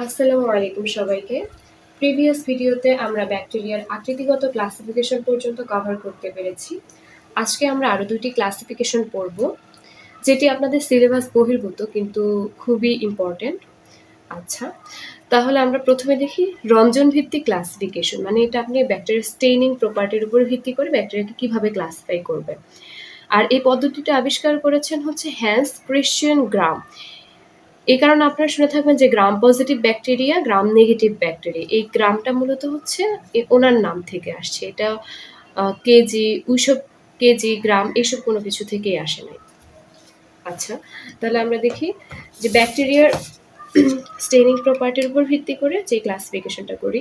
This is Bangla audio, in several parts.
আসসালামু আলাইকুম সবাইকে। প্রিভিয়াস ভিডিওতে আমরা ব্যাকটেরিয়ার আকৃতিগত ক্লাসিফিকেশন পর্যন্ত কভার করতে পেরেছি। আজকে আমরা আরও ২টি ক্লাসিফিকেশন পড়ব, যেটি আপনাদের সিলেবাস বহির্ভূত কিন্তু খুবই ইম্পর্টেন্ট। আচ্ছা, তাহলে আমরা প্রথমে দেখি রঞ্জন ভিত্তিক ক্লাসিফিকেশন, মানে এটা আপনি ব্যাকটেরিয়ার স্টেইনিং প্রপার্টির উপর ভিত্তি করে ব্যাকটেরিয়াকে কিভাবে ক্লাসিফাই করবেন। আর এই পদ্ধতিটা আবিষ্কার করেছেন হচ্ছে হ্যান্স ক্রিশ্চিয়ান গ্রাম। এই কারণে আপনারা শুনে থাকবেন যে gram positive bacteria, gram negative bacteria. এই গ্রামটা মূলত হচ্ছে ওনার নাম থেকে আসছে। এটা কেজি, ওইসব কেজি, গ্রাম এইসব কোনো কিছু থেকেই আসে নাই। আচ্ছা, তাহলে আমরা দেখি যে ব্যাকটেরিয়ার স্টেইনিং প্রপার্টির উপর ভিত্তি করে যে ক্লাসিফিকেশনটা করি।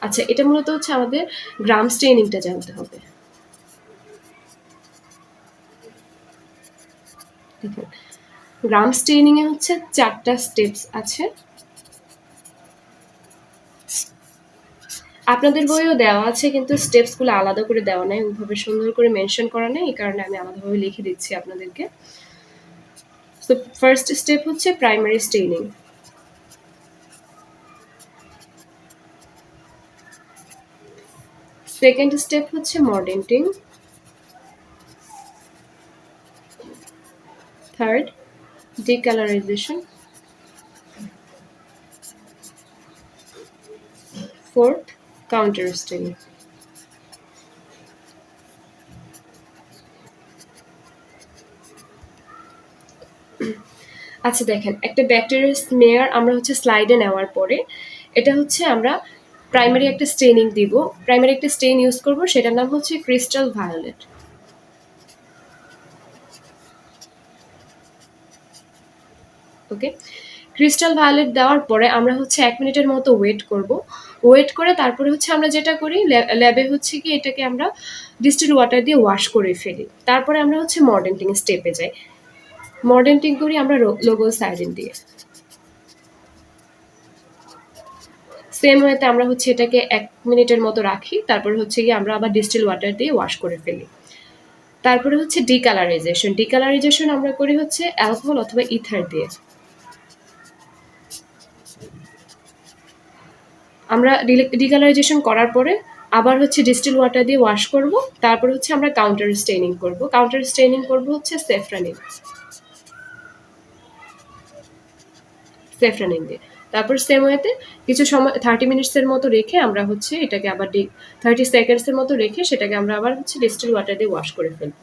আচ্ছা, এটা মূলত হচ্ছে আমাদের গ্রাম স্টেইনিংটা জানতে হবে। দেখুন, গ্রাম স্টেইনিং এ হচ্ছে 4টা স্টেপস আছে। আপনাদের বইও দেওয়া আছে, কিন্তু স্টেপসগুলো আলাদা করে দেওয়া নাই, ওইভাবে সুন্দর করে মেনশন করা নেই, এই কারণে আমি আলাদাভাবে লিখে দিচ্ছি আপনাদেরকে। তো ফার্স্ট স্টেপ হচ্ছে প্রাইমারি স্টেইনিং। সেকেন্ড স্টেপ হচ্ছে mordanting. Third decolorization. Fourth counter staining. আচ্ছা দেখেন, একটা ব্যাকটেরিয়ার স্মেয়ার আমরা হচ্ছে স্লাইডে নেওয়ার পরে এটা হচ্ছে আমরা প্রাইমারি একটা স্টেইনিং দিব, প্রাইমারি একটা স্টেইন ইউজ করব, সেটার নাম হচ্ছে ক্রিস্টাল ভায়োলেট। ওকে, ক্রিস্টাল ভায়োলেট দেওয়ার পরে আমরা হচ্ছে 1 মিনিটের মতো ওয়েট করব। ওয়েট করে তারপরে হচ্ছে আমরা যেটা করি, ল্যাবে হচ্ছে কি এটাকে আমরা ডিস্টিল ওয়াটার দিয়ে ওয়াশ করে ফেলি। তারপরে আমরা হচ্ছে মর্ডেন্টিং স্টেপে যাই। মর্ডেন্টিং করি আমরা লোগো সাইরিন দিয়ে। সেম ওয়েতে আমরা হচ্ছে এটাকে 1 মিনিটের মতো রাখি, তারপরে হচ্ছে গিয়ে আমরা আবার ডিস্টিল ওয়াটার দিয়ে ওয়াশ করে ফেলি। তারপরে হচ্ছে ডিকালারাইজেশন। ডিকালারাইজেশন আমরা করি হচ্ছে অ্যালকোহল অথবা ইথার দিয়ে। আমরা ডিকালারাইজেশন করার পরে আবার হচ্ছে ডিস্টিল ওয়াটার দিয়ে ওয়াশ করব। তারপর হচ্ছে আমরা কাউন্টার স্টেইনিং করব। কাউন্টার স্টেইনিং করব হচ্ছে সেফরানিন দিয়ে। তারপর সেম ওয়েতে কিছু সময় 30 মিনিটসের মতো রেখে আমরা হচ্ছে এটাকে আবার 30 সেকেন্ডসের মতো রেখে সেটাকে আমরা আবার হচ্ছে ডিস্টিল ওয়াটার দিয়ে ওয়াশ করে ফেলব।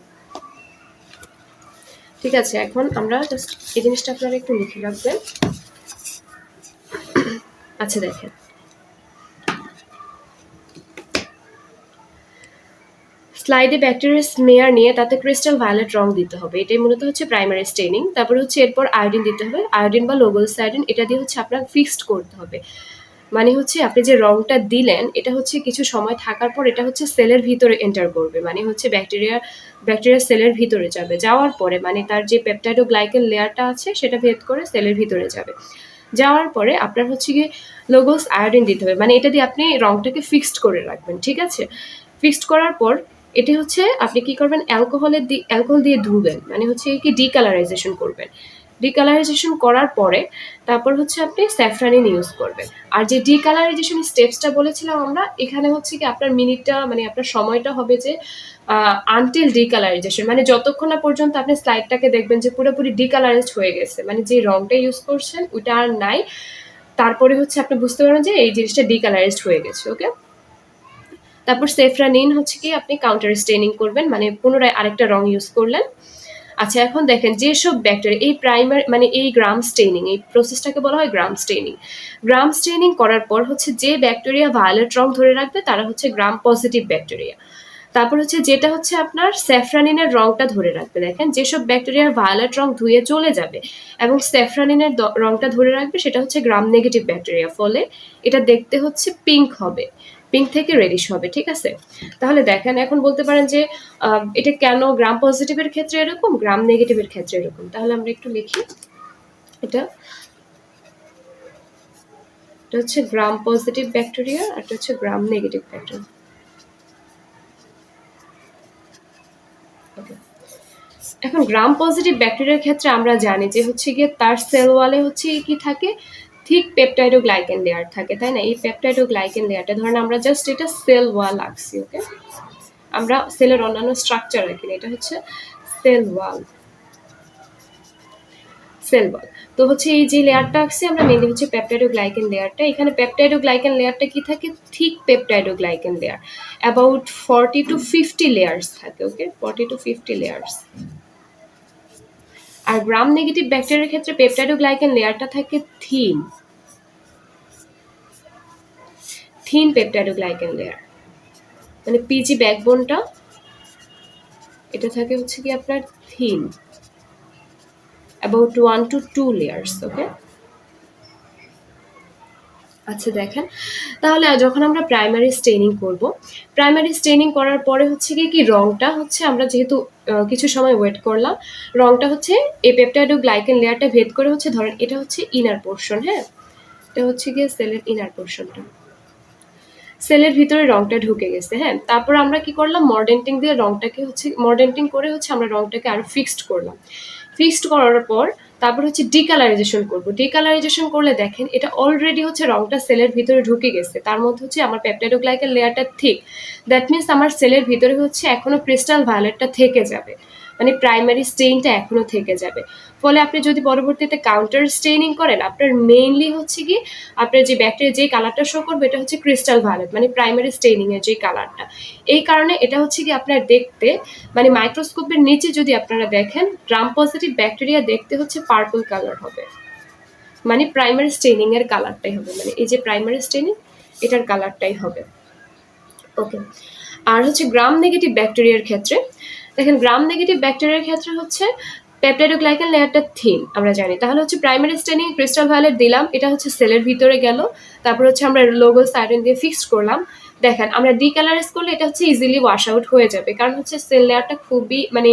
ঠিক আছে, এখন আমরা জাস্ট এই জিনিসটা আপনারা একটু লিখে রাখবেন। আচ্ছা দেখেন, স্লাইডে ব্যাকটেরিয়ার স্মেয়ার নিয়ে তাতে ক্রিস্টাল ভায়োলেট রং দিতে হবে, এটাই মূলত হচ্ছে প্রাইমারি স্টেইনিং। তারপরে হচ্ছে এরপর আয়োডিন দিতে হবে, আয়োডিন বা লোগোল সাইডিন, এটা দিয়ে হচ্ছে আপনার ফিক্সড করতে হবে। মানে হচ্ছে আপনি যে রংটা দিলেন এটা হচ্ছে কিছু সময় থাকার পর এটা হচ্ছে সেলের ভিতরে এন্টার করবে, মানে হচ্ছে ব্যাকটেরিয়া সেলের ভিতরে যাবে, যাওয়ার পরে মানে তার যে পেপটাইডোগ্লাইকেন লেয়ারটা আছে সেটা ভেদ করে সেলের ভিতরে যাবে। যাওয়ার পরে আপনার হচ্ছে গিয়ে লোগোস আয়োডিন দিতে হবে, মানে এটা দিয়ে আপনি রংটাকে ফিক্সড করে রাখবেন। ঠিক আছে, ফিক্সড করার পর এটা হচ্ছে আপনি কি করবেন, অ্যালকোহল দিয়ে ধুবেন, মানে হচ্ছে কি ডিকালারাইজেশন করবেন। ডিকালারাইজেশন করার পরে তারপর হচ্ছে আপনি স্যাফরানিন ইউজ করবেন। আর যে ডিকালারাইজেশন স্টেপসটা বলেছিলাম আমরা, এখানে হচ্ছে কি আপনার মিনিটটা মানে আপনার সময়টা হবে যে আনটিল ডিকালারাইজেশন, মানে যতক্ষণ না পর্যন্ত আপনি স্লাইডটাকে দেখবেন যে পুরোপুরি ডিকালারাইজড হয়ে গেছে, মানে যে রংটা ইউজ করছেন ওইটা আর নাই, তারপরে হচ্ছে আপনি বুঝতে পারবেন যে এই জিনিসটা ডিকালারাইজড হয়ে গেছে। ওকে, তারপর সেফরানিন হচ্ছে কি আপনি কাউন্টার স্টেইনিং করবেন, মানে পুনরায় আরেকটা রং ইউজ করলেন। আচ্ছা, এখন দেখেন যেসব ব্যাকটেরিয়া এই প্রাইমারি মানে এই গ্রাম স্টেইনিং, এই প্রসেসটাকে বলা হয় গ্রাম স্টেইনিং। গ্রাম স্টেইনিং করার পর হচ্ছে যে ব্যাকটেরিয়া ভায়োলেট রং ধরে রাখবে তারা হচ্ছে গ্রাম পজিটিভ ব্যাকটেরিয়া। তারপর হচ্ছে যেটা হচ্ছে আপনার স্যাফরানিনের রংটা ধরে রাখবে, দেখেন যেসব ব্যাকটেরিয়ার ভায়োলেট রং ধুয়ে চলে যাবে এবং স্যাফরানিনের রংটা ধরে রাখবে সেটা হচ্ছে গ্রাম নেগেটিভ ব্যাকটেরিয়া, ফলে এটা দেখতে হচ্ছে পিঙ্ক হবে, পিঙ্ক থেকে রেডিশ হবে। ঠিক আছে, তাহলে দেখেন এখন বলতে পারেন যে এটা কেন গ্রাম পজিটিভের ক্ষেত্রে এরকম, গ্রাম নেগেটিভের ক্ষেত্রে এরকম। তাহলে আমরা একটু লিখি, এটা হচ্ছে গ্রাম পজিটিভ ব্যাকটেরিয়া আর এটা হচ্ছে গ্রাম নেগেটিভ ব্যাকটেরিয়া। ওকে, এখন গ্রাম পজিটিভ ব্যাকটেরিয়ার ক্ষেত্রে আমরা জানি যে হচ্ছে গিয়ে তার সেল ওয়ালে হচ্ছে কি থাকে, থিক পেপটাইডোগ্লাইকেন লেয়ার থাকে, তাই না? এই পেপটাইডোগ্লাইকেন লেয়ারটা ধরেন আমরা জাস্ট এটা সেল ওয়াল আঁকছি, ওকে? আমরা সেলের অন্যান্য স্ট্রাকচার রাখি না, এটা হচ্ছে সেল ওয়াল। সেল ওয়াল তো হচ্ছে এই যে লেয়ারটা আঁকছি আমরা মেনলি হচ্ছে পেপটাইডোগ্লাইকেন লেয়ারটা। এখানে পেপটাইডোগ্লাইকেন লেয়ারটা কি থাকে, thick peptidoglycan layer, about 40 to 50 layers থাকে, ওকে? 40 to 50 layers. আর গ্রাম নেগেটিভ ব্যাকটেরিয়ার ক্ষেত্রে পেপটাইডোগ্লাইকেন লেয়ারটা থাকে থিন, থিন পেপটাইডোগ্লাইকেন লেয়ার, মানে পিজি ব্যাকবোনটা এটা থাকে হচ্ছে কি আপনার thin, about 1 to 2 layers, okay? আচ্ছা দেখেন, তাহলে যখন আমরা প্রাইমারি স্টেনিং করব, প্রাইমারি স্টেনিং করার পরে হচ্ছে কি রংটা হচ্ছে আমরা যেহেতু কিছু সময় ওয়েট করলাম, রংটা হচ্ছে এই পেপটাইডোগ্লাইকেন লেয়ারটা ভেদ করে হচ্ছে ধরেন এটা হচ্ছে ইনার পোর্শন, হ্যাঁ? এটা হচ্ছে গিয়ে সেলের ইনার পোর্শনটা, সেলের ভিতরে রংটা ঢুকে গেছে, হ্যাঁ? তারপর আমরা কি করলাম, মর্ডেন্টিং দিয়ে রংটাকে হচ্ছে মর্ডেন্টিং করে হচ্ছে আমরা রংটাকে আরো ফিক্সড করলাম। ফিক্সড করার পর তারপর হচ্ছে ডিকালারাইজেশন করব। ডিকালারাইজেশন করলে দেখেন এটা অলরেডি হচ্ছে রংটা সেলের ভিতরে ঢুকে গেছে, তার মধ্যে হচ্ছে আমার পেপটাইডোগ্লাইকেন লেয়ারটা থিক, দ্যাট মিনস আমার সেলের ভিতরে হচ্ছে এখনো ক্রিস্টাল ভায়োলেটটা থেকে যাবে, মানে প্রাইমারি স্টেইনটা এখনো থেকে যাবে। ফলে আপনি যদি পরবর্তীতে কাউন্টার স্টেইনিং করেন, আপনার মেইনলি হচ্ছে কি আপনার যে ব্যাকটেরিয়া যে কালারটা শো করবে এটা হচ্ছে ক্রিস্টাল ভায়োলেট, মানে প্রাইমারি স্টেইনিং এর যে কালারটা। এই কারণে এটা হচ্ছে কি আপনার দেখতে, মানে মাইক্রোস্কোপের নিচে যদি আপনারা দেখেন গ্রাম পজিটিভ ব্যাকটেরিয়া দেখতে হচ্ছে পার্পল কালার হবে, মানে প্রাইমারি স্টেইনিং এর কালারটাই হবে, মানে এই যে প্রাইমারি স্টেইনিং এটার কালারটাই হবে, ওকে? আর হচ্ছে গ্রাম নেগেটিভ ব্যাকটেরিয়ার ক্ষেত্রে দেখেন, গ্রাম নেগেটিভ ব্যাকটেরিয়ার ক্ষেত্রে হচ্ছে পেপটাইডোগ্লাইকেন লেয়ারটা থিন আমরা জানি, তাহলে হচ্ছে প্রাইমারি স্টেনিং ক্রিস্টাল ভায়োলেট দিলাম, এটা হচ্ছে সেলের ভিতরে গেল, তারপর হচ্ছে আমরা লোগো সাইরেন দিয়ে ফিক্সড করলাম। দেখেন আমরা ডিকালারাইজ করলে এটা হচ্ছে ইজিলি ওয়াশ আউট হয়ে যাবে, কারণ হচ্ছে সেল লেয়ারটা খুবই, মানে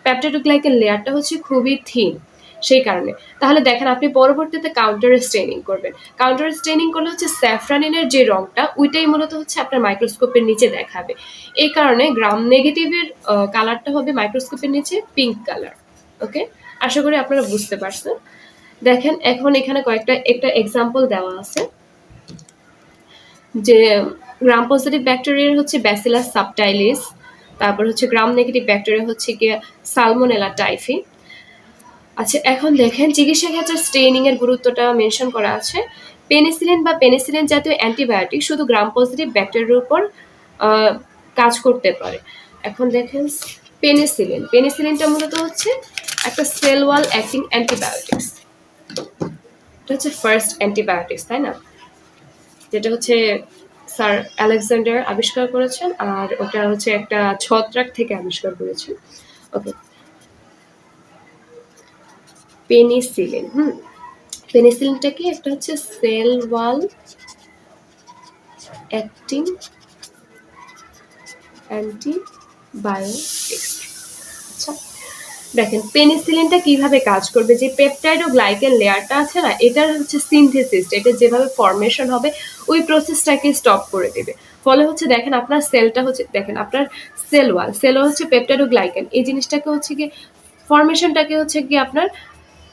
পেপটাইডোগ্লাইকেন লেয়ারটা হচ্ছে খুবই থিন, সেই কারণে। তাহলে দেখেন আপনি পরবর্তীতে কাউন্টার স্টেনিং করবেন, কাউন্টার স্টেনিং করলে হচ্ছে স্যাফরানিনের যে রংটা ওইটাই মূলত হচ্ছে আপনার মাইক্রোস্কোপের নিচে দেখাবে। এই কারণে গ্রাম নেগেটিভের কালারটা হবে মাইক্রোস্কোপের নিচে পিঙ্ক কালার, ওকে? আশা করি আপনারা বুঝতে পারছেন। দেখেন এখন এখানে একটা এক্সাম্পল দেওয়া আছে যে গ্রাম পজিটিভ ব্যাকটেরিয়ার হচ্ছে ব্যাসিলাস সাবটাইলিস, তারপর হচ্ছে গ্রাম নেগেটিভ ব্যাকটেরিয়া হচ্ছে গিয়ে সালমোনেলা টাইফি। আচ্ছা এখন দেখেন চিকিৎসা ক্ষেত্রে স্টেইনিং এর গুরুত্বটা মেনশন করা আছে। পেনিসিলিন বা পেনিসিলিন জাতীয় অ্যান্টিবায়োটিক শুধু গ্রাম পজিটিভ ব্যাকটেরিয়ার উপর কাজ করতে পারে। এখন দেখেন পেনিসিলিন, পেনিসিলিনটা মূলত হচ্ছে একটা সেল ওয়াল অ্যাক্টিং অ্যান্টিবায়োটিক্স, এটা হচ্ছে ফার্স্ট অ্যান্টিবায়োটিক্স, তাই না? যেটা হচ্ছে স্যার আলেকজান্ডার আবিষ্কার করেছেন, আর ওটা হচ্ছে একটা ছত্রাক থেকে আবিষ্কার করেছেন, ওকে? পেনিসিলিন, পেনিসিলিনটা কি একটা হচ্ছে সেল ওয়াল অ্যাক্টিং অ্যান্টিবায়োটিক্স। আচ্ছা দেখেন পেনিসিলিনটা কিভাবে কাজ করবে, যে পেপটাইড ও গ্লাইকেন লেয়ারটা আছে না, এটার হচ্ছে সিনথেসিস, এটা যেভাবে ফরমেশন হবে ওই প্রসেসটাকে স্টপ করে দেবে। ফলে হচ্ছে দেখেন আপনার সেলটা হচ্ছে, দেখেন আপনার সেল ওয়াল হচ্ছে পেপটাইড ও গ্লাইকেন, এই জিনিসটাকে হচ্ছে কি ফরমেশনটাকে হচ্ছে কি আপনার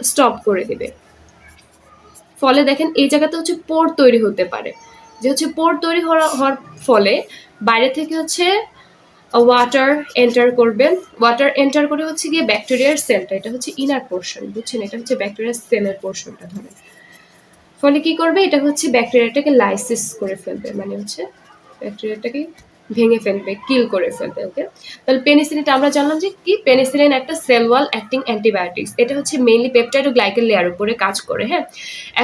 স্টপ করে দেবে। ফলে দেখেন এই জায়গাতে হচ্ছে পোর তৈরি হতে পারে, যে হচ্ছে পোর তৈরি হওয়ার ফলে বাইরে থেকে হচ্ছে ওয়াটার এন্টার করবে, ওয়াটার এন্টার করে হচ্ছে গিয়ে ব্যাকটেরিয়ার সেলটা, এটা হচ্ছে ইনার পোর্শন, বুঝছেন? এটা হচ্ছে ব্যাকটেরিয়ার সেলের পোর্শনটা ধরে। ফলে কি করবে, এটা হচ্ছে ব্যাকটেরিয়াটাকে লাইসিস করে ফেলবে, মানে হচ্ছে ব্যাকটেরিয়াটাকে ভেঙে ফেলবে, কিল করে ফেলবে, ওকে? তাহলে পেনিসিলিনটা আমরা জানলাম যে কি, পেনিসিলিন একটা সেল ওয়াল অ্যাক্টিং অ্যান্টিবায়োটিক্স, এটা হচ্ছে মেইনলি পেপটাইড ও গ্লাইকেন লেয়ার উপরে কাজ করে, হ্যাঁ?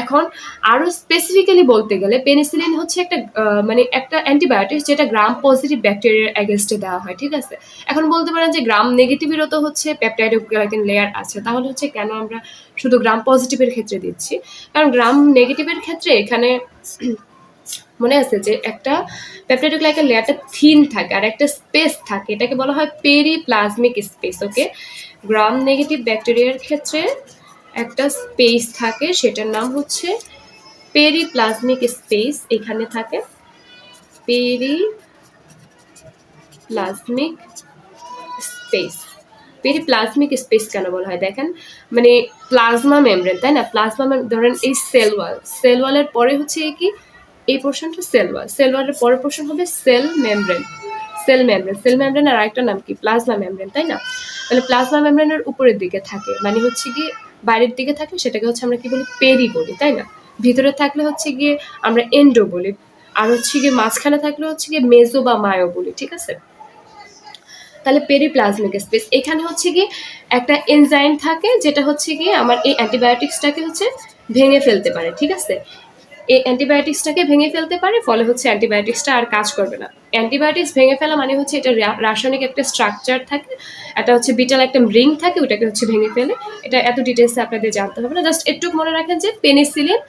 এখন আরো স্পেসিফিক্যালি বলতে গেলে পেনিসিলিন হচ্ছে একটা মানে একটা অ্যান্টিবায়োটিক্স যেটা গ্রাম পজিটিভ ব্যাকটেরিয়ার এগেনস্টে দেওয়া হয়, ঠিক আছে? এখন বলতে পারেন যে গ্রাম নেগেটিভেরও তো হচ্ছে পেপটাইড ও গ্লাইকেন লেয়ার আছে, তাহলে হচ্ছে কেন আমরা শুধু গ্রাম পজিটিভের ক্ষেত্রে দিচ্ছি? কারণ গ্রাম নেগেটিভের ক্ষেত্রে এখানে মনে আছে যে একটা পেপটাইডোগ্লাইকেন লেয়ারটা থিন থাকে আর একটা স্পেস থাকে, এটাকে বলা হয় পেরিপ্লাজমিক স্পেস, ওকে? গ্রাম নেগেটিভ ব্যাকটেরিয়ার ক্ষেত্রে একটা স্পেস থাকে, সেটার নাম হচ্ছে পেরিপ্লাজমিক স্পেস, এখানে থাকে পেরিপ্লাজমিক স্পেস, পেরিপ্লাজমিক স্পেস কেন বলা হয় দেখেন, মানে প্লাজমা মেমব্রেন, তাই না? প্লাজমা ধরেন এই সেল ওয়ালের পরে হচ্ছে কি এই পোর্শনটা সেল ওয়ালের পরের পোর্শন হবে সেল মেমব্রেন। সেল মেমব্রেনের আরেকটা নাম কি? প্লাজমা মেমব্রেন, তাই না? তাহলে প্লাজমা মেমব্রেনের উপরের দিকে থাকে, মানে হচ্ছে কি বাইরের দিকে থাকে, সেটাকে হচ্ছে আমরা কি বলি? পেরি বলি, তাই না? ভিতরে থাকলে হচ্ছে গিয়ে আমরা এন্ডো বলি, আর হচ্ছে গিয়ে মাঝখানে থাকলে হচ্ছে গিয়ে মেজো বা মায়ো বলি, ঠিক আছে? তাহলে পেরিপ্লাজমিক স্পেস, এখানে হচ্ছে কি একটা এনজাইম থাকে যেটা হচ্ছে কি আমার এই অ্যান্টিবায়োটিক্সটাকে হচ্ছে ভেঙে ফেলতে পারে, ঠিক আছে? এই অ্যান্টিবায়োটিক্সটাকে ভেঙে ফেলতে পারে, ফলে হচ্ছে অ্যান্টিবায়োটিক্সটা আর কাজ করবে না। অ্যান্টিবায়োটিক্স ভেঙে ফেলা মানে হচ্ছে এটা রাসায়নিক একটা স্ট্রাকচার থাকে, এটা হচ্ছে বিটাল একটা রিং থাকে, ওটাকে হচ্ছে ভেঙে ফেলে। এটা এত ডিটেলসে আপনাদের জানতে হবে না, জাস্ট একটু মনে রাখেন যে পেনিসিলিন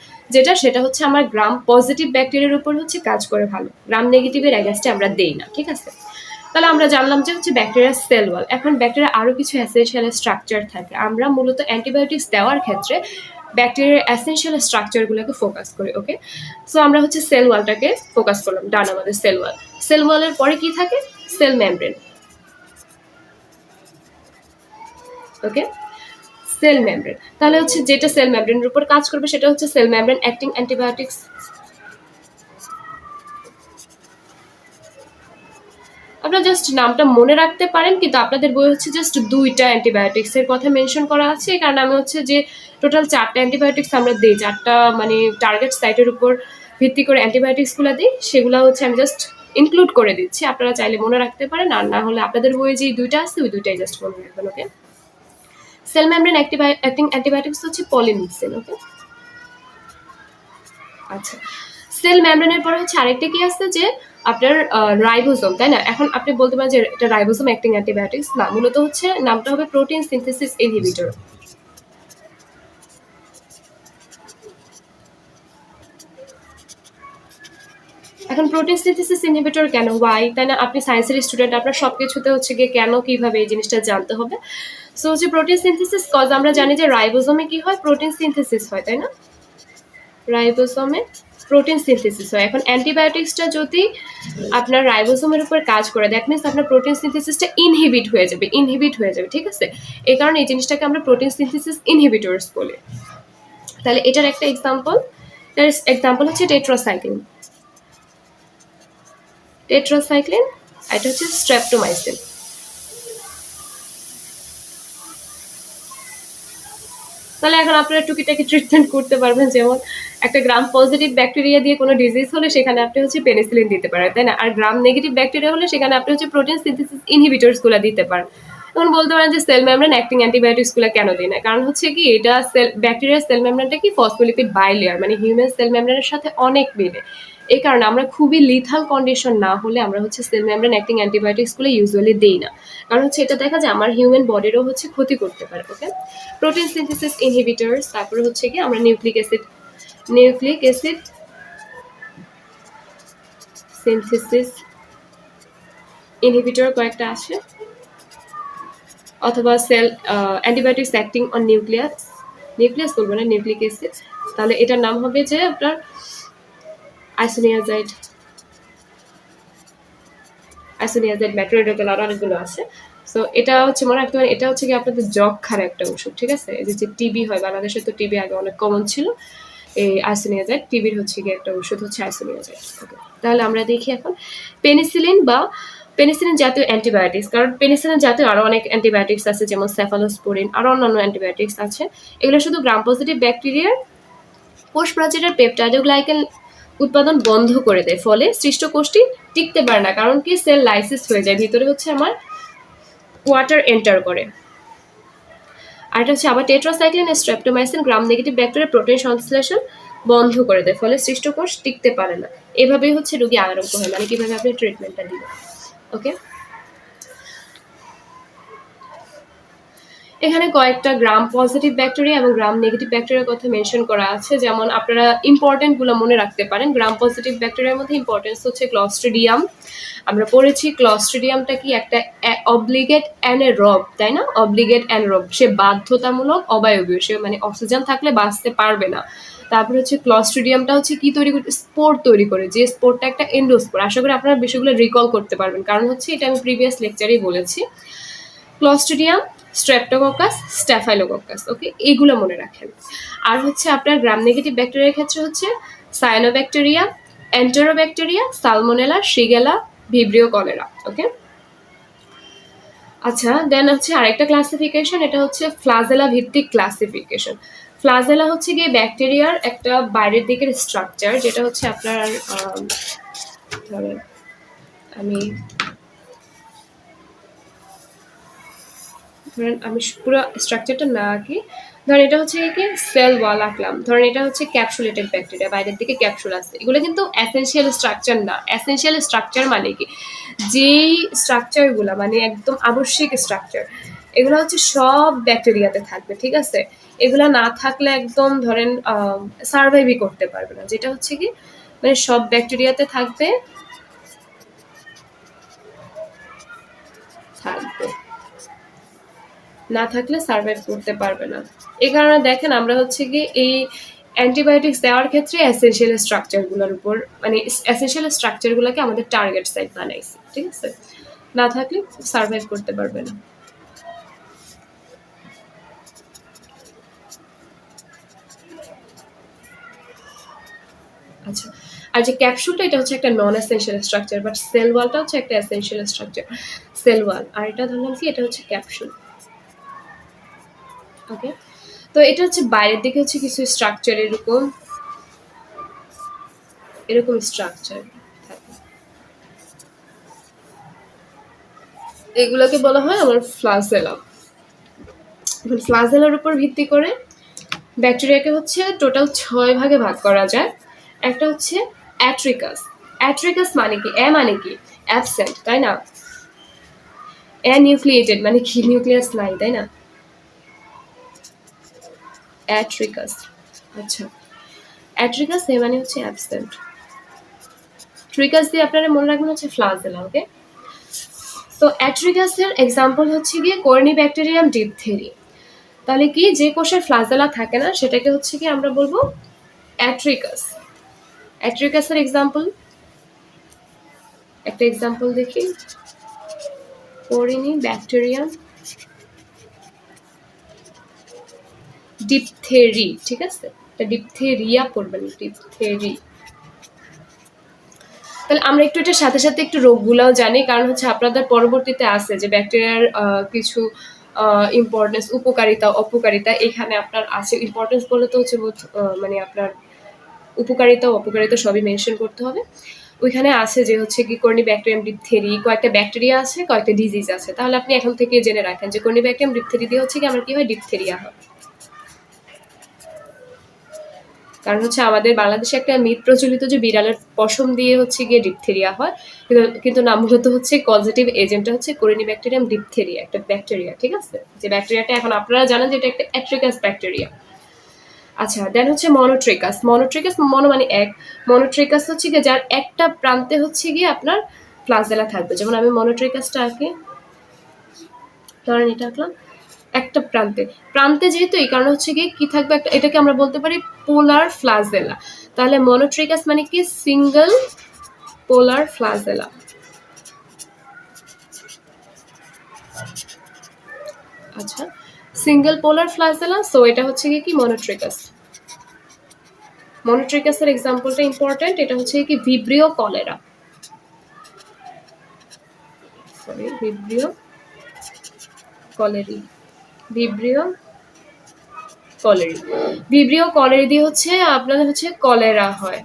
সেটা হচ্ছে আমার গ্রাম পজিটিভ ব্যাকটেরিয়ার উপর হচ্ছে কাজ করে ভালো, গ্রাম নেগেটিভের অ্যাগেন্স্টে আমরা দেই না, ঠিক আছে? তাহলে আমরা জানলাম যে হচ্ছে ব্যাকটেরিয়ার সেল ওয়াল। এখন ব্যাকটেরিয়া আরো কিছু এসেনশিয়াল স্ট্রাকচার থাকে, আমরা মূলত অ্যান্টিবায়োটিক্স দেওয়ার ক্ষেত্রে ব্যাকটেরিয়ার এসেনশিয়াল স্ট্রাকচারগুলোকে ফোকাস করি, ওকে? সো আমরা হচ্ছে সেল ওয়ালটাকে ফোকাস করলাম, ডান আমাদের সেল ওয়ালের পরে কি থাকে? সেল মেমব্রেন, ওকে? সেল মেমব্রেন, তাহলে হচ্ছে যেটা সেল মেমব্রেনের উপর কাজ করবে সেটা হচ্ছে সেল মেমব্রেন অ্যাক্টিং অ্যান্টিবায়োটিক্স। আপনারা জাস্ট নামটা মনে রাখতে পারেন, কিন্তু আপনাদের বই হচ্ছে জাস্ট 2টা অ্যান্টিবায়োটিক্স এর কথা মেনশন করা আছে, কারণ আমি হচ্ছে যে টোটাল 4টা অ্যান্টিবায়োটিক্স আমরা দিই, 4টা মানে টার্গেট সাইটের উপর ভিত্তি করে অ্যান্টিবায়োটিক্সগুলো দিই, সেগুলো হচ্ছে আমি জাস্ট ইনক্লুড করে দিচ্ছি। আপনারা চাইলে মনে রাখতে পারেন, আর না হলে আপনাদের বইয়ে যে 2টা আছে ওই 2টাই জাস্ট মনে রাখবেন, ওকে? সেল মেমব্রেন অ্যাক্টিং অ্যান্টিবায়োটিক্স হচ্ছে পলিমিক্সিন, ওকে? আচ্ছা, সেল মেমব্রেনের পরে হচ্ছে আরেকটা কি আছে যে আপনার রাইবোসোম, তাই না? এখন আপনি বলতে পারেন যে এটা রাইবোসোম অ্যাক্টিং অ্যান্টিবায়োটিক্স না, মূলত হচ্ছে নামটা হবে প্রোটিন সিনথেসিস ইনহিবিটর। এখন প্রোটিন সিনথেসিস ইনহিবিটর কেন, ওয়াই, তাই না? আপনি সায়েন্সের স্টুডেন্ট, আপনার সবকিছুতে হচ্ছে গিয়ে কেন কিভাবে এই জিনিসটা জানতে হবে। সো হচ্ছে প্রোটিন সিনথেসিস কজ আমরা জানি যে রাইবোসোমে কি হয়? প্রোটিন সিনথেসিস হয়, তাই না? রাইবোসোমে প্রোটিন সিনথেসিস হয়। এখন অ্যান্টিবায়োটিক্সটা যদি আপনার রাইবোসোমের উপর কাজ করে, দ্যাট মিনস আপনার প্রোটিন সিনথেসিসটা ইনহিবিট হয়ে যাবে, ঠিক আছে? এই কারণে এই জিনিসটাকে আমরা প্রোটিন সিনথেসিস ইনহিবিটরস বলি। তাহলে এটার একটা এক্সাম্পল হচ্ছে টেট্রাসাইক্লিন, এটা হচ্ছে স্ট্রেপ্টোমাইসিন। তাহলে এখন আপনারা টুকিটাকি ট্রিটমেন্ট করতে পারবেন, যেমন একটা গ্রাম পজিটিভ ব্যাকটেরিয়া দিয়ে কোনো ডিজিজ হলে সেখানে আপনি হচ্ছে পেনিসিলিন দিতে পারেন, তাই না? আর গ্রাম নেগেটিভ ব্যাকটেরিয়া হলে সেখানে আপনি হচ্ছে প্রোটিন সিনথেসিস ইনহিবিটরস গুলো দিতে পারেন। এখন বলতে পারেন যে সেল মেমব্রেন অ্যাক্টিং অ্যান্টিবায়োটিক্স গুলো কেন দিই না? কারণ হচ্ছে কি এটা ব্যাকটেরিয়ার সেল মেমব্রেনটা কি ফসফোলিপিড বাইলেয়ার, মানে হিউম্যান সেল মেমব্রেনের সাথে অনেক মিলে। এই কারণে আমরা খুবই লিথাল কন্ডিশন না হলে আমরা হচ্ছে সেল মেমব্রেন অ্যাক্টিং অ্যান্টিবায়োটিক্স গুলো ইউজুয়ালি দিই না, কারণ হচ্ছে এটা দেখা যায় আমার হিউম্যান বডিরও হচ্ছে ক্ষতি করতে পারে, ওকে? প্রোটিন সিনথেসিস ইনহিবিটরস, তারপরে হচ্ছে কি আমরা নিউক্লিক অ্যাসিড সিনথেসিস ইনহিবিটর কয়েকটা আসে, অথবা cell antibiotics acting on nucleus বলবো না, নিউক্লিক অ্যাসিড, তাহলে এটার নাম হবে যে আপনার আইসোনিয়াজাইড ম্যাট্রোডোটাল, আর অনেকগুলো আছে। সো এটা হচ্ছে মনে রাখতে পারেন, এটা হচ্ছে কি আপনাদের যক্ষার একটা ওষুধ, ঠিক আছে? এই যে টিবি হয়, বাংলাদেশে তো টিবি আগে অনেক কমন ছিল, এই আইসোনিয়াজাইড টিবির হচ্ছে কি একটা ওষুধ হচ্ছে আইসোনিয়াজাইড, ওকে? তাহলে আমরা দেখি এখন পেনিসিলিন জাতীয় অ্যান্টিবায়োটিক্স, কারণ পেনিসিলিন জাতীয় আরো অনেক অ্যান্টিবায়োটিক্স আছে, যেমন সেফালোস্পোরিন, আরো অন্যান্য অ্যান্টিবায়োটিক্স আছে। এগুলো শুধু গ্রাম পজিটিভ ব্যাকটেরিয়ার কোষ প্রাচীরের পেপটাইডোগ্লাইকেন উৎপাদন বন্ধ করে দেয়, ফলে সৃষ্ট কোষটি টিকতে পারে না, কারণ কি সেল লাইসিস হয়ে যায়, ভিতরে হচ্ছে আমার ওয়াটার এন্টার করে। আর এটা হচ্ছে আবার tetracycline streptomycin gram negative bacteria protein সংশ্লেষণ বন্ধ করে দেয়, ফলে সৃষ্ট কোষ টিকতে পারে না। এভাবেই হচ্ছে রোগী আরোগ্য হয়, মানে কিভাবে আপনি ট্রিটমেন্টটা দিবেন, ওকে? এখানে কয়েকটা গ্রাম পজিটিভ ব্যাকটেরিয়া এবং গ্রাম নেগেটিভ ব্যাকটেরিয়ার কথা মেনশন করা আছে, যেমন আপনারা ইম্পর্টেন্ট গুলো মনে রাখতে পারেন। গ্রাম পজিটিভ ব্যাকটেরিয়ার মধ্যে ইম্পর্টেন্স হচ্ছে ক্লস্ট্রিডিয়াম। আমরা পড়েছি ক্লস্ট্রিডিয়ামটা কি একটা অব্লিগেট অ্যানারোব, তাই না? অব্লিগেট অ্যানারোব, সে বাধ্যতামূলক অবায়বীয়, সে মানে অক্সিজেন থাকলে বাঁচতে পারবে না। তারপরে হচ্ছে ক্লস্ট্রিডিয়ামটা হচ্ছে কি তৈরি করে? স্পোর তৈরি করে, যে স্পোরটা একটা এন্ডোস্পোর। আশা করি আপনারা বিষয়গুলো রিকল করতে পারবেন, কারণ হচ্ছে এটা আমি প্রিভিয়াস লেকচারেই বলেছি। Clostridium, streptococcus, staphylococcus. ওকে, এইগুলো মনে রাখেন। আর হচ্ছে আপনার গ্রাম নেগেটিভ ব্যাকটেরিয়ার ক্ষেত্রে হচ্ছে cyanobacteria, enterobacteria, salmonella, shigella, vibrio cholera. Okay, আচ্ছা, দেন হচ্ছে আরেকটা ক্লাসিফিকেশন, এটা হচ্ছে ফ্লাজেলা ভিত্তিক ক্লাসিফিকেশন। ফ্লাজেলা হচ্ছে গিয়ে ব্যাকটেরিয়ার একটা বাইরের দিকের স্ট্রাকচার, যেটা হচ্ছে আপনার ধরেন আমি পুরো স্ট্রাকচারটা না আঁকি। ধরেন এটা হচ্ছে কি সেল ওয়াল আঁকলাম, ধরেন এটা হচ্ছে ক্যাপসুলেটেড ব্যাকটেরিয়া, বাইরের দিকে ক্যাপসুল আছে। এগুলো কিন্তু এসেনশিয়াল স্ট্রাকচার না। এসেনশিয়াল স্ট্রাকচার মানে কি, যেই স্ট্রাকচারগুলো মানে একদম আবশ্যিক স্ট্রাকচার, এগুলো হচ্ছে সব ব্যাকটেরিয়াতে থাকবে, ঠিক আছে। এগুলো না থাকলে একদম ধরেন সার্ভাইভই করতে পারবে না, যেটা হচ্ছে কি মানে সব ব্যাকটেরিয়াতে থাকবে থাকবে না থাকলে সার্ভাইভ করতে পারবে না। এই কারণে দেখেন আমরা হচ্ছে কি এই অ্যান্টিবায়োটিক্স দেওয়ার ক্ষেত্রে এসেনশিয়াল স্ট্রাকচারগুলোর উপর মানে এসেনশিয়াল স্ট্রাকচারগুলোকে আমাদের টার্গেট সাইট বানাইছি, ঠিক আছে। না থাকলে সার্ভাইভ করতে পারবে না। আচ্ছা, আর যে ক্যাপসুলটা এটা হচ্ছে একটা নন এসেনশিয়াল স্ট্রাকচার, বাট সেল ওয়ালটা হচ্ছে একটা এসেনশিয়াল স্ট্রাকচার। সেল ওয়াল আর এটা ধরলাম কি, এটা হচ্ছে ক্যাপসুল। ওকে, তো এটা হচ্ছে বাইরের দিকে হচ্ছে কিছু স্ট্রাকচার এরকম এরকম স্ট্রাকচার থাকে, এগুলোকে বলা হয় আমার ফ্লাজেলা। ফ্লাজেলার উপর ভিত্তি করে ব্যাকটেরিয়াকে হচ্ছে টোটাল 6 ভাগে ভাগ করা যায়। একটা হচ্ছে অ্যাট্রিকাস। অ্যাট্রিকাস মানে কি, এ মানে কি অ্যাবসেন্ট, তাই না। এ নিউক্লিয়েটেড মানে কি নিউক্লিয়াস নাই, তাই না। অ্যাট্রিকাস, আচ্ছা, অ্যাট্রিকাস এ মানে হচ্ছে অ্যাবসেন্ট। ট্রিকাস দিয়ে আপনারা মনে রাখবেন হচ্ছে ফ্লাজেলা। ওকে, তো অ্যাট্রিকাসের এক্সাম্পল হচ্ছে গিয়ে কর্নিব্যাকটেরিয়াম ডিপথেরি। তাহলে কি, যে কোষের ফ্লাজেলা থাকে না সেটাকে হচ্ছে কি আমরা বলবো অ্যাট্রিকাস। অ্যাট্রিকাসের এক্সাম্পল, একটা এক্সাম্পল দেখি, কর্নিব্যাকটেরিয়াম ডিপথেরি, ঠিক আছে, এটা ডিপথেরিয়া পড়বেন, ডিপথেরি। তাহলে আমরা একটু এটার সাথে সাথে একটু রোগগুলাও জানি, কারণ হচ্ছে আপনাদের পরবর্তীতে আছে যে ব্যাকটেরিয়ার কিছু ইম্পর্টেন্স, উপকারিতা, অপকারিতা এখানে আপনার আছে। ইম্পর্টেন্স বলে তো হচ্ছে মানে আপনার উপকারিতা ও অপকারিতা সবই মেনশন করতে হবে। ওইখানে আছে যে হচ্ছে কি কর্নিব্যাকটেরিয়াম ডিপথেরি, কয়েকটা ব্যাকটেরিয়া আছে, কয়েকটা ডিজিজ আছে। তাহলে আপনি এখন থেকে জেনে রাখেন যে কর্নিব্যাকটেরিয়াম ডিপথেরি দিয়ে হচ্ছে কি আমার কি হয়, ডিপথেরিয়া হয়। কারণ হচ্ছে আমাদের বাংলাদেশে একটা মিথ প্রচলিত যে বিড়ালের পশম দিয়ে হচ্ছে গিয়ে ডিপথেরিয়া হয়, কিন্তু না, মূলত হচ্ছে কজেটিভ এজেন্টটা হচ্ছে কর্নিব্যাকটেরিয়াম ডিপথেরিয়া, একটা ব্যাকটেরিয়া, ঠিক আছে। যে ব্যাকটেরিয়াটা এখন আপনারা জানেন যে এটা একটা অ্যাট্রিকাস ব্যাকটেরিয়া। আচ্ছা, দেন হচ্ছে মনোট্রিকাস। মনোট্রিকাস মনো মানে এক, মনোট্রিকাস হচ্ছে গিয়ে যার একটা প্রান্তে হচ্ছে গিয়ে আপনার ফ্লাজেলা থাকবে। যেমন আমি মনোট্রিকাসটা আঁকি, ধরেন এটা আঁকলাম একটা প্রান্তে, প্রান্তে যেহেতু এই কারণে হচ্ছে গিয়ে কি থাকবে একটা, এটাকে আমরা বলতে পারি পোলার ফ্লাজেলা। তাহলে মনোট্রিকাস মানে কি সিঙ্গেল পোলার ফ্লাজেলা। আচ্ছা, সিঙ্গেল পোলার ফ্লাজেলা, সো এটা হচ্ছে কি মনোট্রিকাস। মনোট্রিকাসের এক্সাম্পলটা ইম্পর্টেন্ট, এটা হচ্ছে কি Vibrio cholera, sorry Vibrio colliery, Vibrio colliery. Vibrio colliery দিয়ে হচ্ছে আপনাদের হচ্ছে কলেরা হয়।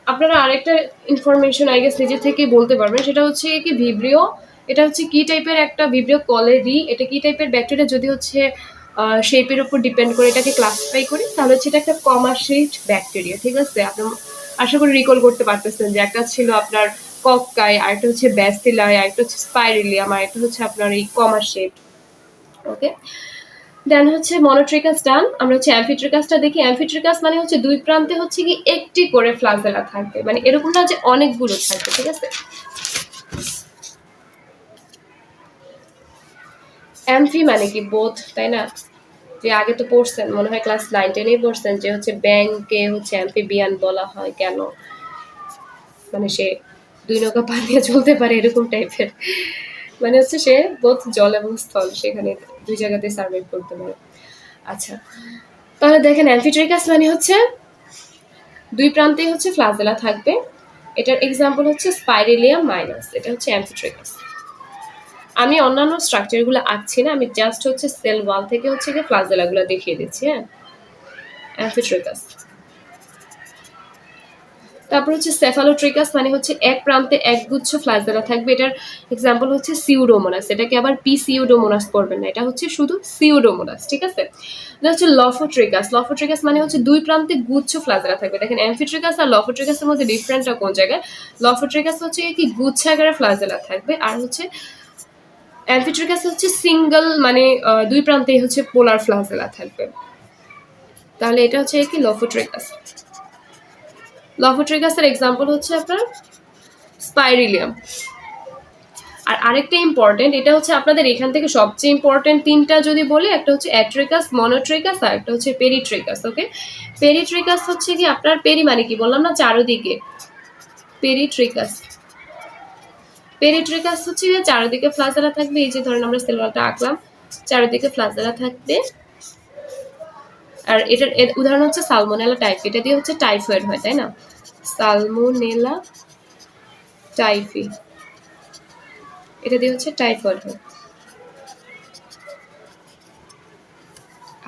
আপনারা আরেকটা ইনফরমেশন আই গেস নিজে থেকে বলতে পারবেন, সেটা হচ্ছে কি ভিব্রিও, এটা হচ্ছে কি টাইপের একটা ভিব্রিও কলেরি, এটা কি টাইপের ব্যাকটেরিয়া যদি হচ্ছে শেপের উপর ডিপেন্ড করে এটাকে ক্লাসিফাই করি, তাহলে হচ্ছে এটা একটা কমা শেপড ব্যাকটেরিয়া, ঠিক আছে। আপনি আশা করি রিকল করতে পারতেছেন যে একটা ছিল আপনার কক্কাই, আরেকটা হচ্ছে ব্যাসিলাই, আরেকটা হচ্ছে স্পাইরিলিয়াম, আরেকটা হচ্ছে আপনার এই কমা শেপ। ওকে, দেন হচ্ছে মনোট্রিকাস ডান। আমরা হচ্ছে অ্যামফিট্রিকাসটা দেখি। অ্যামফিট্রিকাস মানে হচ্ছে দুই প্রান্তে হচ্ছে কি একটি করে ফ্লাজেলা থাকবে, মানে এরকম না যে অনেকগুলো থাকবে, ঠিক আছে। অ্যামফি মানে কি বোথ, তাই না। যে আগে তো পড়ছেন মনে হয় ক্লাস 9-10-এই পড়ছেন যে হচ্ছে ব্যাংকে হচ্ছে অ্যাম্ফিবিয়ান বলা হয় কেন, মানে সে দুই নৌকা পা দিয়ে চলতে পারে এরকম টাইপের। মানে হচ্ছে সে বোথ জল এবং স্থল সেখানে দুই জায়গাতে সার্ভাইভ করতে পারে। আচ্ছা, তাহলে দেখেন অ্যাম্ফিট্রিকাস মানে হচ্ছে দুই প্রান্তেই হচ্ছে ফ্লাজেলা থাকবে। এটার এক্সাম্পল হচ্ছে স্পাইরেলিয়াম মাইনাস, এটা হচ্ছে অ্যাম্ফিট্রিকাস। আমি অন্যান্য স্ট্রাকচারগুলো আঁকছি না, আমি জাস্ট হচ্ছে সেল ওয়াল থেকে হচ্ছে গিয়ে ফ্লাজেলাগুলো দেখিয়ে দিচ্ছি। হ্যাঁ, অ্যাম্ফিট্রিকাস। তারপর হচ্ছে সেফালোট্রিকাস মানে হচ্ছে এক প্রান্তে একগুচ্ছ ফ্লাজেলা থাকবে, এটার এক্সাম্পল হচ্ছে সিউডোমোনাস। এটাকে আবার পি সিউডোমোনাস করবেন না, এটা হচ্ছে শুধু সিউডোমোনাস, ঠিক আছে। এটা হচ্ছে লফোট্রিকাস। লফোট্রিকাস মানে হচ্ছে দুই প্রান্তে গুচ্ছ ফ্লাজেলা থাকবে। দেখেন অ্যাম্ফিট্রিকাস আর লফোট্রিকাসের মধ্যে ডিফারেন্টটা কোন জায়গায়? লফোট্রিকাস হচ্ছে কি গুচ্ছাকারে ফ্লাজেলা থাকবে, আর হচ্ছে অ্যাম্ফিট্রিকাস হচ্ছে সিঙ্গেল, মানে দুই প্রান্তেই হচ্ছে পোলার ফ্লাজেলা থাকবে। তাহলে এটা হচ্ছে কি লফোট্রিকাস। লফোট্রিকাসের এক্সাম্পল হচ্ছে আপনার স্পাইরিলিয়াম। আর আরেকটা ইম্পর্টেন্ট, এটা হচ্ছে আপনাদের এখান থেকে সবচেয়ে ইম্পর্টেন্ট তিনটা যদি বলি, একটা হচ্ছে অ্যাট্রিকাস, মনোট্রিকাস, আর একটা হচ্ছে পেরিট্রিকাস। ওকে, পেরিট্রিকাস হচ্ছে কি আপনার পেরি মানে কি বললাম না, চারদিকে। পেরিট্রিকাস, পেরিট্রিকাস হচ্ছে চারদিকে ফ্লাজেলা থাকবে। এই যে ধরেন আমরা সেলওয়ালটা আঁকলাম, চারদিকে ফ্লাজেলা থাকবে। আর এটার উদাহরণ হচ্ছে সালমোনেলা টাইফি, এটা দিয়ে হচ্ছে টাইফয়েড হয়, তাই না? সালমোনেলা টাইফি, এটা দিয়ে হচ্ছে টাইফয়েড হয়।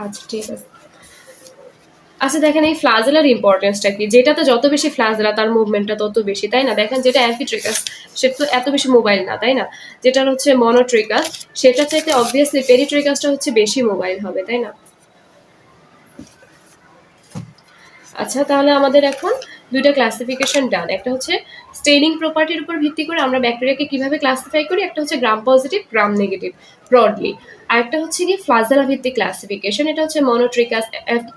আচ্ছা ঠিক আছে। আচ্ছা দেখেন এই ফ্লাজেলার ইম্পর্টেন্সটা কি, যেটাতে যত বেশি ফ্লাজেলা তার মুভমেন্টটা তত বেশি, তাই না? দেখেন যেটা অ্যাম্ফিট্রিকাস সেটা তো এত বেশি মোবাইল না, তাই না? যেটা হচ্ছে মনোট্রিকাস সেটা চাইতে অবভিয়াসলি পেরিট্রিকাসটা হচ্ছে বেশি মোবাইল হবে, তাই না? আচ্ছা, তাহলে আমাদের এখন দুইটা ক্লাসিফিকেশন ডান। একটা হচ্ছে স্টেইনিং প্রপার্টির উপর ভিত্তি করে আমরা ব্যাকটেরিয়াকে কিভাবে ক্লাসিফাই করি, একটা হচ্ছে gram positive gram negative broadly, আর একটা হচ্ছে কি ফ্লাজেলা ভিত্তিক ক্লাসিফিকেশন, এটা হচ্ছে মনোট্রিকাস,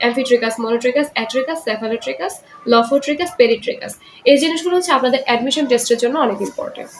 অ্যাম্ফিট্রিকাস, মনোট্রিকাস, অ্যাট্রিকাস, সেফালোট্রিকাস, লফোট্রিকাস, পেরিট্রিকাস। এই জিনিসগুলো হচ্ছে আপনাদের অ্যাডমিশন টেস্টের জন্য অনেক ইম্পর্টেন্ট।